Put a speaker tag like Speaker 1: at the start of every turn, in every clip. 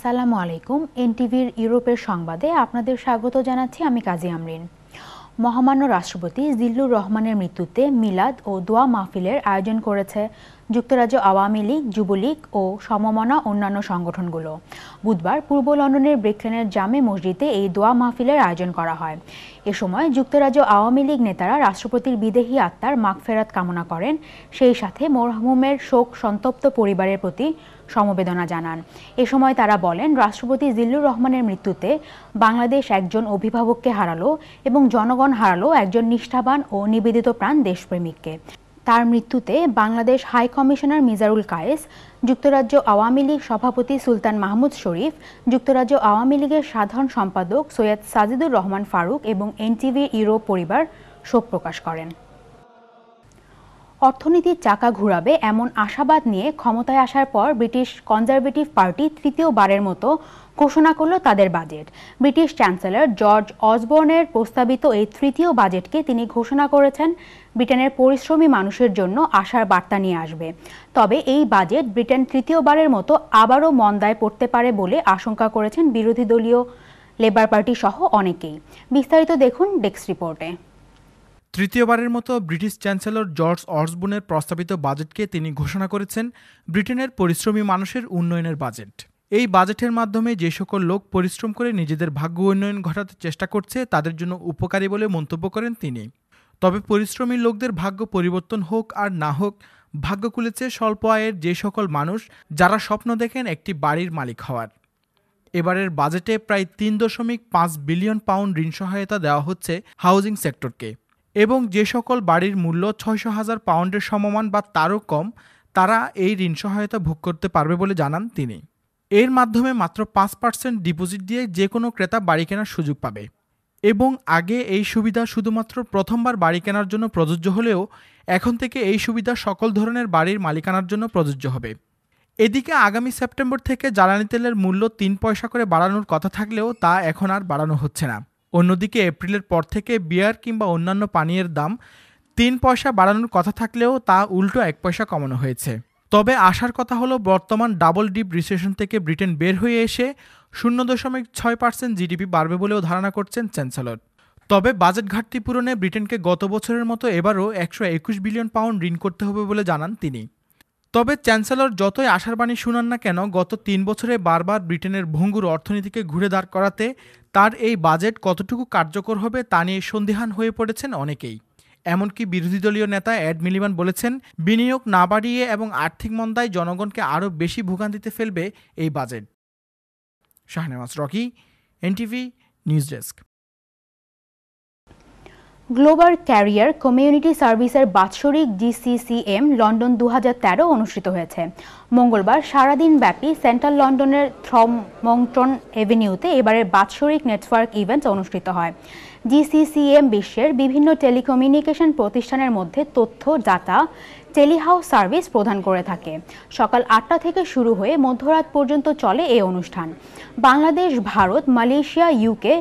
Speaker 1: আসসালামু আলাইকুম। এনটিভির ইউরোপের সংবাদে আপনাদের স্বাগত জানাচ্ছি আমি কাজী আমরিন। মহামান্য রাষ্ট্রপতি জিল্লুর রহমানের মৃত্যুতে মিলাদ ও দোয়া মাহফিলের আয়োজন করেছে যুক্তরাজ্য আওয়ামী লীগ, যুবলীগ ও সমমনা অন্যান্য সংগঠনগুলো। বুধবার পূর্ব লন্ডনের ব্রেকলেনের জামে মসজিদে এই দোয়া মাহফিলের আয়োজন করা হয়। এ সময় যুক্তরাজ্য আওয়ামী লীগ নেতারা রাষ্ট্রপতির বিদেহী আত্মার মাগফেরাত কামনা করেন, সেই সাথে মরহুমের শোক সন্তপ্ত পরিবারের প্রতি সমবেদনা জানান। এ সময় তারা বলেন, রাষ্ট্রপতি জিল্লুর রহমানের মৃত্যুতে বাংলাদেশ একজন অভিভাবককে হারালো এবং জনগণ হারালো একজন নিষ্ঠাবান ও নিবেদিত প্রাণ দেশপ্রেমিককে। তার মৃত্যুতে বাংলাদেশ হাই কমিশনার মিজানুল কায়েস, যুক্তরাজ্য আওয়ামী লীগ সভাপতি সুলতান মাহমুদ শরীফ, যুক্তরাজ্য আওয়ামী লীগের সাধারণ সম্পাদক সৈয়দ সাজিদুর রহমান ফারুক এবং এনটিভি ইউরোপ পরিবার শোক প্রকাশ করেন। অর্থনীতির চাকা ঘুরাবে এমন আশাবাদ নিয়ে ক্ষমতায় আসার পর ব্রিটিশ কনজারভেটিভ পার্টি তৃতীয়বারের মতো ঘোষণা করল তাদের বাজেট। ব্রিটিশ চ্যান্সেলর জর্জ অসবর্নের প্রস্তাবিত এই তৃতীয় বাজেটকে তিনি ঘোষণা করেছেন ব্রিটেনের পরিশ্রমী মানুষের জন্য আশার বার্তা নিয়ে আসবে। তবে এই বাজেট ব্রিটেন তৃতীয়বারের মতো আবারও মন্দায় পড়তে পারে বলে আশঙ্কা করেছেন বিরোধী দলীয় লেবার পার্টি সহ অনেকেই। বিস্তারিত দেখুন ডেস্ক রিপোর্টে।
Speaker 2: তৃতীয়বারের মতো ব্রিটিশ চ্যান্সেলর জর্জ অসবর্নের প্রস্তাবিত বাজেটকে তিনি ঘোষণা করেছেন ব্রিটেনের পরিশ্রমী মানুষের উন্নয়নের বাজেট। এই বাজেটের মাধ্যমে যে সকল লোক পরিশ্রম করে নিজেদের ভাগ্য উন্নয়ন ঘটাতে চেষ্টা করছে তাদের জন্য উপকারী বলে মন্তব্য করেন তিনি। তবে পরিশ্রমী লোকদের ভাগ্য পরিবর্তন হোক আর না হোক, ভাগ্য খুলেছে স্বল্প আয়ের যে সকল মানুষ যারা স্বপ্ন দেখেন একটি বাড়ির মালিক হওয়ার। এবারের বাজেটে প্রায় ৩.৫ বিলিয়ন পাউন্ড ঋণ সহায়তা দেওয়া হচ্ছে হাউজিং সেক্টরকে, এবং যে সকল বাড়ির মূল্য ৬০০,০০০ পাউন্ডের সমমান বা তারও কম, তারা এই ঋণ সহায়তা ভোগ করতে পারবে বলে জানান তিনি। এর মাধ্যমে মাত্র ৫% ডিপোজিট দিয়ে যে কোনো ক্রেতা বাড়ি কেনার সুযোগ পাবে, এবং আগে এই সুবিধা শুধুমাত্র প্রথমবার বাড়ি কেনার জন্য প্রযোজ্য হলেও এখন থেকে এই সুবিধা সকল ধরনের বাড়ির মালিকানার জন্য প্রযোজ্য হবে। এদিকে আগামী সেপ্টেম্বর থেকে জ্বালানি তেলের মূল্য ৩ পয়সা করে বাড়ানোর কথা থাকলেও তা এখন আর বাড়ানো হচ্ছে না। অন্যদিকে এপ্রিলের পর থেকে বিয়ার কিংবা অন্যান্য পানীয়ের দাম ৩ পয়সা বাড়ানোর কথা থাকলেও তা উল্টো ১ পয়সা কমানো হয়েছে। তবে আশার কথা হলো বর্তমান ডাবল ডিপ রিসেশন থেকে ব্রিটেন বের হয়ে এসে ০.৬% জিডিপি বাড়বে বলেও ধারণা করছেন চ্যান্সেলর। তবে বাজেট ঘাটতি পূরণে ব্রিটেনকে গত বছরের মতো এবারও ১২১ বিলিয়ন পাউন্ড ঋণ করতে হবে বলে জানান তিনি। তবে চ্যান্সেলর যতই আশার বাণী শুনান না কেন, গত ৩ বছরে বারবার ব্রিটেনের ভঙ্গুর অর্থনীতিকে ঘুরে দাঁড় করাতে তার এই বাজেট কতটুকু কার্যকর হবে তা নিয়ে সন্দিহান হয়ে পড়েছেন অনেকেই। এমনকি বিরোধী দলীয় নেতা এড মিলিবান বলেছেন, বিনিয়োগ না বাড়িয়ে এবং আর্থিক মন্দায় জনগণকে আরও বেশি ভোগান্তিতে ফেলবে এই বাজেট। Shahnewaz Rocky, NTV news desk.
Speaker 1: Global career community সার্ভিসের বাৎসরিক GCCM লন্ডন ২০১৩ অনুষ্ঠিত হয়েছে। মঙ্গলবার সারাদিন ব্যাপী সেন্ট্রাল লন্ডনের থ্রমংটন এভিনিউতে এবারের বাৎসরিক নেটওয়ার্ক ইভেন্ট অনুষ্ঠিত হয়। GCCM বিশ্বের বিভিন্ন টেলিকমিউনিকেশন প্রতিষ্ঠানের মধ্যে তথ্য ডাটা টেলিহাউস সার্ভিস প্রদান করে থাকে। সকাল ৮টা থেকে শুরু হয়ে মধ্যরাত পর্যন্ত চলে এই অনুষ্ঠান। Bangladesh, Bharat, Malaysia, UK,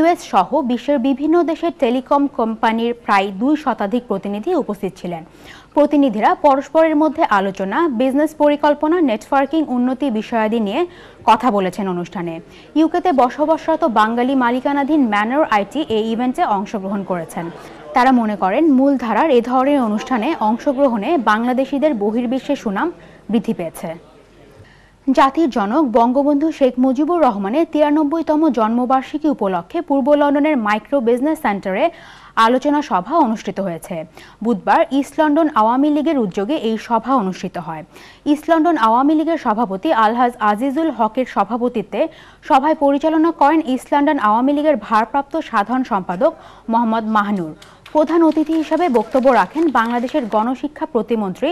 Speaker 1: US সহ বিশ্বের বিভিন্ন দেশের টেলিকম কোম্পানির প্রায় ২ শতাধিক প্রতিনিধি উপস্থিত ছিলেন। প্রতিনিধিরা পরস্পরের মধ্যে আলোচনা, বিজনেস পরিকল্পনা, নেটওয়ার্কিং উন্নতি বিষয়াদি নিয়ে কথা বলেছেন অনুষ্ঠানে। ইউকেতে বসবাসরত বাঙালি মালিকানাধীন ম্যানর আইটি এই ইভেন্টে অংশগ্রহণ করেছেন। তারা মনে করেন মূলধারার এ ধরনের অনুষ্ঠানে অংশগ্রহণে বাংলাদেশিদের বহির্বিশ্বে সুনাম বৃদ্ধি পেয়েছে। জাতির জনক বঙ্গবন্ধু শেখ মুজিবুর রহমানের ৯৩তম জন্মবার্ষিকী উপলক্ষে পূর্ব লন্ডনের মাইক্রো বিজনেস সেন্টারে আলোচনা সভা অনুষ্ঠিত হয়েছে। বুধবার ইস্ট লন্ডন আওয়ামী লীগের উদ্যোগে এই সভা অনুষ্ঠিত হয়। ইস্ট লন্ডন আওয়ামী লীগের সভাপতি আলহাজ আজিজুল হকের সভাপতিত্বে সভায় পরিচালনা করেন ইস্ট লন্ডন আওয়ামী লীগের ভারপ্রাপ্ত সাধারণ সম্পাদক মোহাম্মদ মাহনুর। প্রধান অতিথি হিসেবে বক্তব্য রাখেন বাংলাদেশের গণশিক্ষা প্রতিমন্ত্রী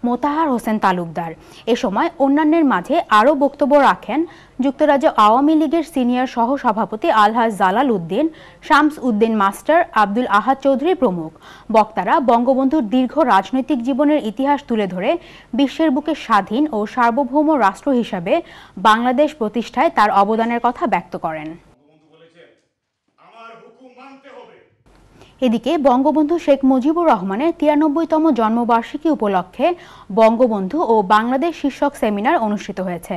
Speaker 1: মোতাহার হোসেন তালুকদার। এ সময় অন্যান্যের মাঝে আরও বক্তব্য রাখেন যুক্তরাজ্য আওয়ামী লীগের সিনিয়র সহ সভাপতি আলহাজ জালাল উদ্দিন, শামস উদ্দিন মাস্টার, আব্দুল আহাদ চৌধুরী প্রমুখ। বক্তারা বঙ্গবন্ধুর দীর্ঘ রাজনৈতিক জীবনের ইতিহাস তুলে ধরে বিশ্বের বুকে স্বাধীন ও সার্বভৌম রাষ্ট্র হিসাবে বাংলাদেশ প্রতিষ্ঠায় তার অবদানের কথা ব্যক্ত করেন। এদিকে বঙ্গবন্ধু শেখ মুজিবুর রহমানের 93তম জন্মবার্ষিকী উপলক্ষে বঙ্গবন্ধু ও বাংলাদেশ শীর্ষক সেমিনার অনুষ্ঠিত হয়েছে।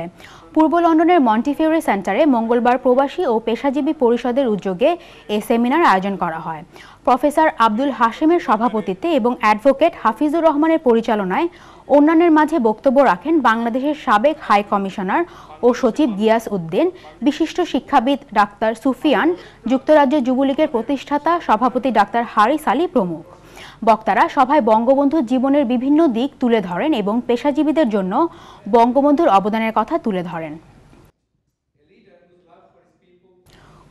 Speaker 1: পূর্ব লন্ডনের মন্টিফিওরি সেন্টারে মঙ্গলবার প্রবাসী ও পেশাজীবী পরিষদের উদ্যোগে এই সেমিনার আয়োজন করা হয়। প্রফেসর আব্দুল হাশেমের সভাপতিত্বে এবং অ্যাডভোকেট হাফিজুর রহমানের পরিচালনায় অন্যান্যের মাঝে বক্তব্য রাখেন বাংলাদেশের সাবেক হাই কমিশনার ও সচিব গিয়াস উদ্দিন, বিশিষ্ট শিক্ষাবিদ ডাক্তার সুফিয়ান, যুক্তরাজ্য যুবলীগের প্রতিষ্ঠাতা সভাপতি ডাক্তার হারিস আলী প্রমুখ। বক্তারা সভায় বঙ্গবন্ধুর জীবনের বিভিন্ন দিক তুলে ধরেন এবং পেশাজীবীদের জন্য বঙ্গবন্ধুর অবদানের কথা তুলে ধরেন।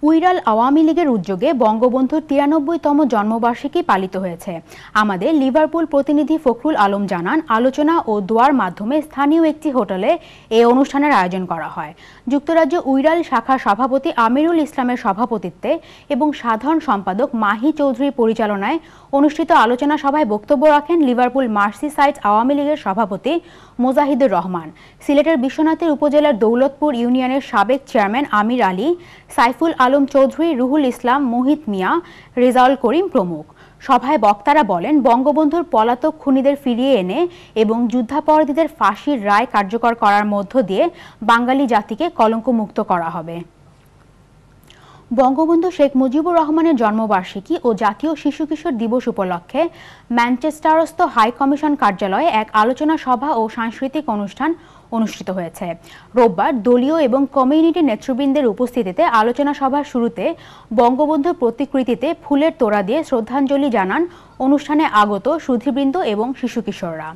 Speaker 1: উইরাল আওয়ামী লীগের উদ্যোগে বঙ্গবন্ধুর 93তম জন্মবার্ষিকী পালিত হয়েছে। আমাদের লিভারপুল প্রতিনিধি ফখরুল আলম জানান, আলোচনা ও দোয়ার মাধ্যমে স্থানীয় একটি হোটেলে এই অনুষ্ঠানের আয়োজন করা হয়। যুক্তরাজ্য উইরাল শাখার সভাপতি আমিরুল ইসলামের সভাপতিত্বে এবং সাধারণ সম্পাদক মাহি চৌধুরীর পরিচালনায় অনুষ্ঠিত আলোচনা সভায় বক্তব্য রাখেন লিভারপুল মার্সিসাইড আওয়ামী লীগের সভাপতি মোজাহিদুর রহমান, সিলেটের বিশ্বনাথের উপজেলার দৌলতপুর ইউনিয়নের সাবেক চেয়ারম্যান আমির আলী, সাইফুল আলম চৌধুরী, রুহুল ইসলাম, মোহিত মিয়া, রেজাউল করিম প্রমুখ। সভায় বক্তারা বলেন, বঙ্গবন্ধুর পলাতক খুনিদের ফিরিয়ে এনে এবং যুদ্ধাপরাধীদের ফাঁসির রায় কার্যকর করার মধ্য দিয়ে বাঙালি জাতিকে কলঙ্কমুক্ত করা হবে। বঙ্গবন্ধু শেখ মুজিবুর রহমানের জন্মবার্ষিকী ও জাতীয় শিশু কিশোর দিবস উপলক্ষে ম্যানচেস্টারস্থ হাই কমিশন কার্যালয়ে এক আলোচনা সভা ও সাংস্কৃতিক অনুষ্ঠান অনুষ্ঠিত হয়েছে। রোববার দলীয় এবং কমিউনিটি নেতৃবৃন্দের উপস্থিতিতে আলোচনা সভার শুরুতে বঙ্গবন্ধুর প্রতিকৃতিতে ফুলের তোড়া দিয়ে শ্রদ্ধাঞ্জলি জানান অনুষ্ঠানে আগত সুধীবৃন্দ এবং শিশু কিশোররা।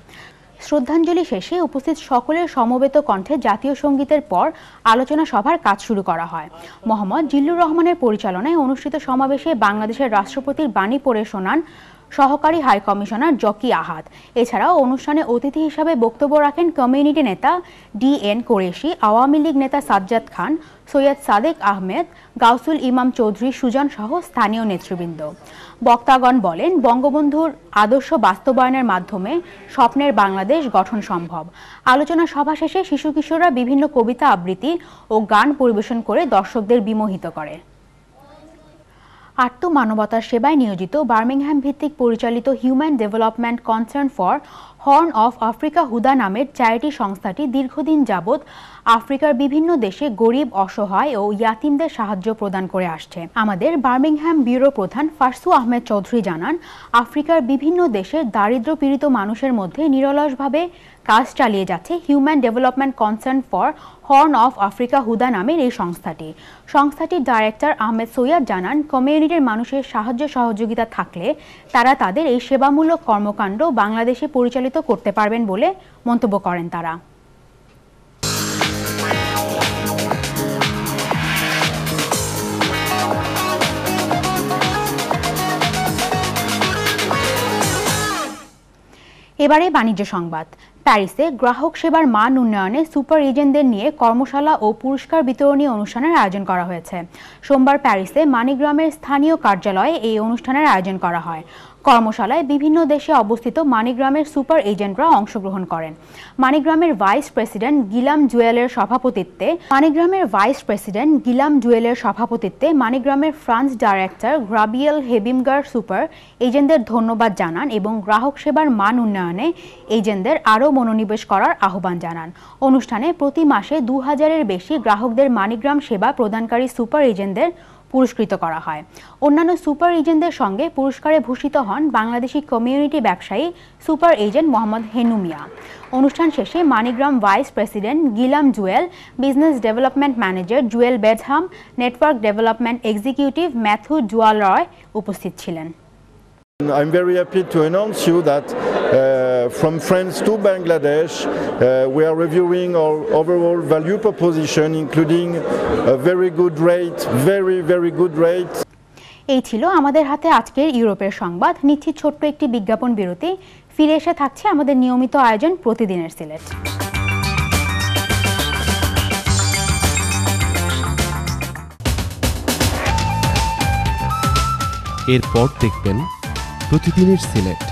Speaker 1: শ্রদ্ধাঞ্জলি শেষে উপস্থিত সকলের সমবেত কণ্ঠে জাতীয় সঙ্গীতের পর আলোচনা সভার কাজ শুরু করা হয়। মোহাম্মদ জিল্লুর রহমানের পরিচালনায় অনুষ্ঠিত সমাবেশে বাংলাদেশের রাষ্ট্রপতির বাণী পড়ে শোনান সহকারী হাই কমিশনার জকি আহাদ। এছাড়াও অনুষ্ঠানে অতিথি হিসাবে বক্তব্য রাখেন কমিউনিটি নেতা DN কোরেশি, আওয়ামী লীগ নেতা সাজ্জাদ খান, সৈয়দ সাদেক আহমেদ, গাউসুল ইমাম চৌধুরী সুজন সহ স্থানীয় নেতৃবৃন্দ। বক্তাগণ বলেন, বঙ্গবন্ধুর আদর্শ বাস্তবায়নের মাধ্যমে স্বপ্নের বাংলাদেশ গঠন সম্ভব। আলোচনা সভা শেষে শিশু কিশোররা বিভিন্ন কবিতা আবৃত্তি ও গান পরিবেশন করে দর্শকদের বিমোহিত করে। আত্মমানবতার সেবায় নিয়োজিত বার্মিংহাম ভিত্তিক পরিচালিত Human Development Concern for Horn of Africa হুদা নামের চ্যারিটি সংস্থাটি দীর্ঘদিন যাবৎ আফ্রিকার বিভিন্ন দেশে গরিব, অসহায় ও ইয়াতিমদের সাহায্য প্রদান করে আসছে। আমাদের বার্মিংহাম ব্যুরো প্রধান ফারসু আহমেদ চৌধুরী জানান, আফ্রিকার বিভিন্ন দেশের দারিদ্র পীড়িত মানুষের মধ্যে নিরলসভাবে কাজ চালিয়ে যাচ্ছে Human Development Concern for Horn of Africa হুদা নামের এই সংস্থাটি। সংস্থাটির ডাইরেক্টর আহমেদ সৈয়দ জানান, কমিউনিটির মানুষের সাহায্য সহযোগিতা থাকলে তারা তাদের এই সেবামূলক কর্মকাণ্ড বাংলাদেশে পরিচালিত করতে পারবেন বলে মন্তব্য করেন তারা। এবারে বাণিজ্য সংবাদ। প্যারিসে গ্রাহক সেবার মান উন্নয়নে সুপার এজেন্টদের নিয়ে কর্মশালা ও পুরস্কার বিতরণী অনুষ্ঠানের আয়োজন করা হয়েছে। সোমবার প্যারিসে মানিগ্রামের স্থানীয় কার্যালয়ে এই অনুষ্ঠানের আয়োজন করা হয়। কর্মশালায় বিভিন্ন দেশে অবস্থিত মানিগ্রামের সুপার এজেন্টরা অংশগ্রহণ করেন। মানিগ্রামের ভাইস প্রেসিডেন্ট গিলাম জুয়েলের সভাপতিত্বে মানিগ্রামের ফ্রান্স ডাইরেক্টর গ্রাবিয়েল হেবিমগার সুপার এজেন্টদের ধন্যবাদ জানান এবং গ্রাহক সেবার মান উন্নয়নে এজেন্টদের আরও মনোনিবেশ করার আহ্বান জানান। অনুষ্ঠানে প্রতি মাসে 2000-এর বেশি গ্রাহকদের মানিগ্রাম সেবা প্রদানকারী সুপার এজেন্টদের পুরস্কৃত করা হয়। অন্যান্য সুপার এজেন্টদের সঙ্গে পুরস্কারে ভূষিত হন বাংলাদেশি কমিউনিটি ব্যবসায়ী সুপার এজেন্ট মোহাম্মদ হেনু মিয়া। অনুষ্ঠান শেষে MoneyGram vice president Gillam Jewel, business development manager Jewel Bedham, network development executive Matthew জুয়ালরয় উপস্থিত ছিলেন।
Speaker 3: I'm very happy to announce you that from France to Bangladesh we are reviewing our overall value proposition, including a very good rate, very good rate.
Speaker 1: এই ছিল আমাদের হাতে আজকের ইউরোপের সংবাদ। নিচ্ছি ছোট্ট একটি বিজ্ঞাপন বিরতি। ফিরে এসে থাকছে আমাদের নিয়মিত আয়োজন প্রতিদিনের সিলেট।
Speaker 4: এরপর দেখবেন প্রতিদিনের সিলেট।